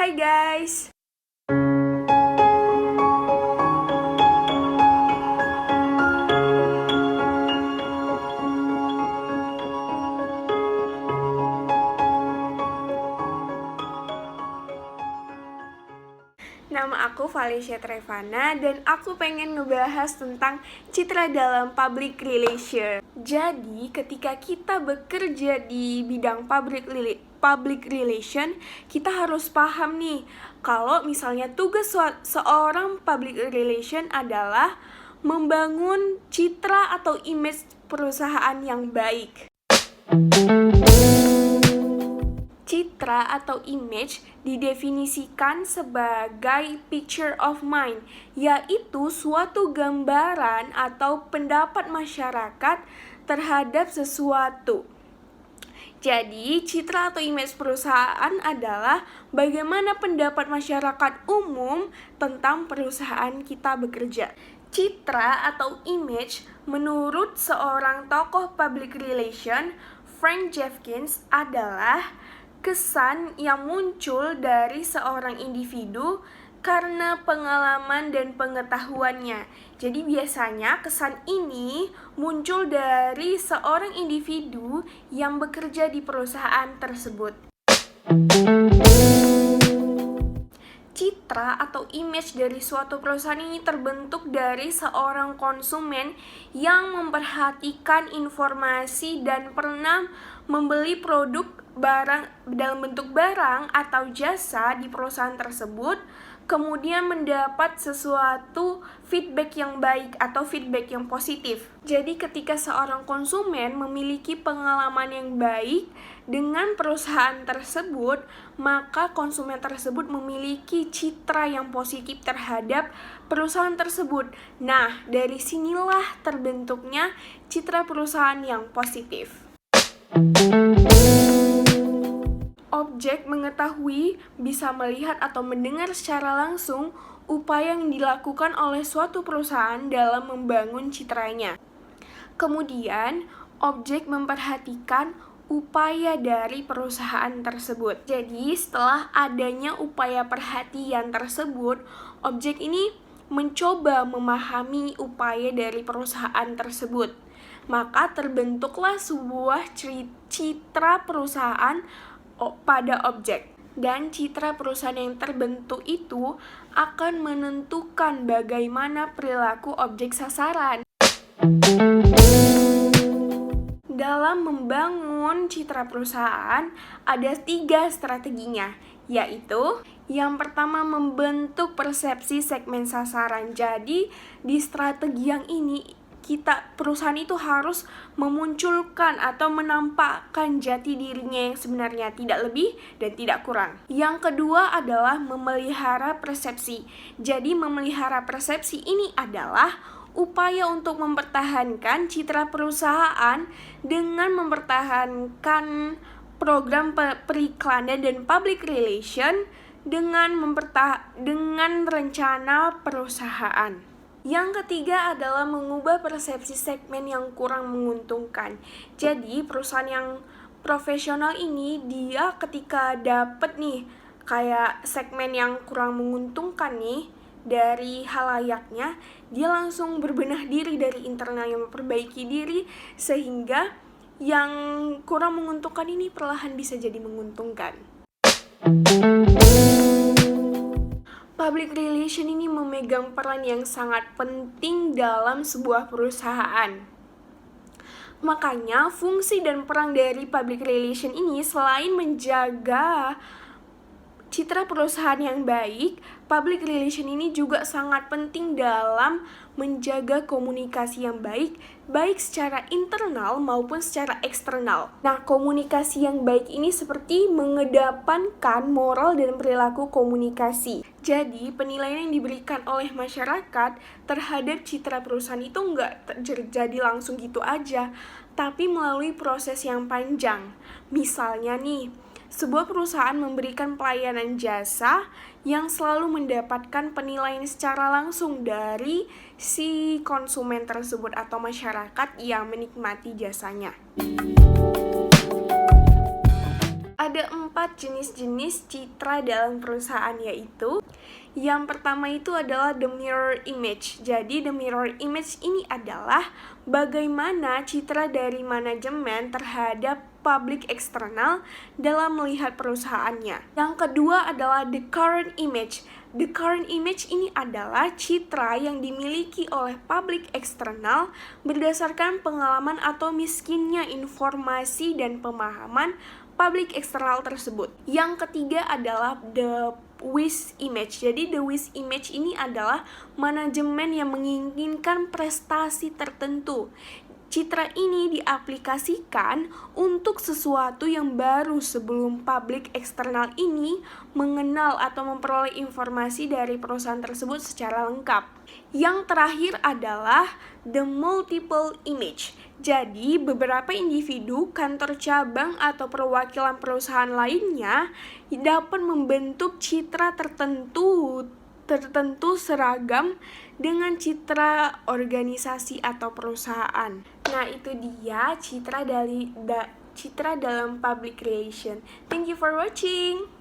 Hai guys! Nama aku Valencia Trevana dan aku pengen ngebahas tentang citra dalam public relation. Jadi, ketika kita bekerja di bidang public relation, kita harus paham nih, kalau misalnya tugas seorang public relation adalah membangun citra atau image perusahaan yang baik. Citra atau image didefinisikan sebagai picture of mind, yaitu suatu gambaran atau pendapat masyarakat terhadap sesuatu. Jadi, citra atau image perusahaan adalah bagaimana pendapat masyarakat umum tentang perusahaan kita bekerja. Citra atau image menurut seorang tokoh public relation, Frank Jenkins, adalah kesan yang muncul dari seorang individu karena pengalaman dan pengetahuannya. Jadi biasanya kesan ini muncul dari seorang individu yang bekerja di perusahaan tersebut. Citra atau image dari suatu perusahaan ini terbentuk dari seorang konsumen yang memperhatikan informasi dan pernah membeli produk dalam bentuk barang atau jasa di perusahaan tersebut, kemudian mendapat sesuatu feedback yang baik atau feedback yang positif. Jadi ketika seorang konsumen memiliki pengalaman yang baik dengan perusahaan tersebut, maka konsumen tersebut memiliki citra yang positif terhadap perusahaan tersebut. Nah, dari sinilah terbentuknya citra perusahaan yang positif. Objek mengetahui, bisa melihat atau mendengar secara langsung upaya yang dilakukan oleh suatu perusahaan dalam membangun citranya. Kemudian, objek memperhatikan upaya dari perusahaan tersebut. Jadi, setelah adanya upaya perhatian tersebut, objek ini mencoba memahami upaya dari perusahaan tersebut. Maka terbentuklah sebuah citra perusahaan pada objek. Dan citra perusahaan yang terbentuk itu akan menentukan bagaimana perilaku objek sasaran. Dalam membangun citra perusahaan, ada 3 strateginya, yaitu yang pertama membentuk persepsi segmen sasaran. Jadi, di strategi yang ini, perusahaan itu harus memunculkan atau menampakkan jati dirinya yang sebenarnya, tidak lebih dan tidak kurang. Yang kedua adalah memelihara persepsi. Jadi memelihara persepsi ini adalah upaya untuk mempertahankan citra perusahaan dengan mempertahankan program periklanan dan public relation dengan rencana perusahaan. Yang ketiga adalah mengubah persepsi segmen yang kurang menguntungkan. Jadi perusahaan yang profesional ini, dia ketika dapet nih kayak segmen yang kurang menguntungkan nih dari halayaknya, dia langsung berbenah diri dari internalnya, memperbaiki diri sehingga yang kurang menguntungkan ini perlahan bisa jadi menguntungkan. Public relation ini memegang peran yang sangat penting dalam sebuah perusahaan. Makanya fungsi dan peran dari public relation ini selain menjaga citra perusahaan yang baik, public relation ini juga sangat penting dalam menjaga komunikasi yang baik secara internal maupun secara eksternal. Nah, komunikasi yang baik ini seperti mengedepankan moral dan perilaku komunikasi. Jadi, penilaian yang diberikan oleh masyarakat terhadap citra perusahaan itu nggak terjadi langsung gitu aja, tapi melalui proses yang panjang. Misalnya nih, sebuah perusahaan memberikan pelayanan jasa yang selalu mendapatkan penilaian secara langsung dari si konsumen tersebut atau masyarakat yang menikmati jasanya. Ada Ada 4 jenis-jenis citra dalam perusahaan, yaitu yang pertama itu adalah the mirror image. Jadi the mirror image ini adalah bagaimana citra dari manajemen terhadap publik eksternal dalam melihat perusahaannya. Yang kedua adalah the current image. The current image ini adalah citra yang dimiliki oleh publik eksternal berdasarkan pengalaman atau miskinnya informasi dan pemahaman publik eksternal tersebut. Yang ketiga adalah the wish image. Jadi the wish image ini adalah manajemen yang menginginkan prestasi tertentu. Citra ini diaplikasikan untuk sesuatu yang baru sebelum publik eksternal ini mengenal atau memperoleh informasi dari perusahaan tersebut secara lengkap. Yang terakhir adalah the multiple image. Jadi, beberapa individu, kantor cabang, atau perwakilan perusahaan lainnya dapat membentuk citra tertentu seragam dengan citra organisasi atau perusahaan. Nah, itu dia citra dalam public relation. Thank you for watching.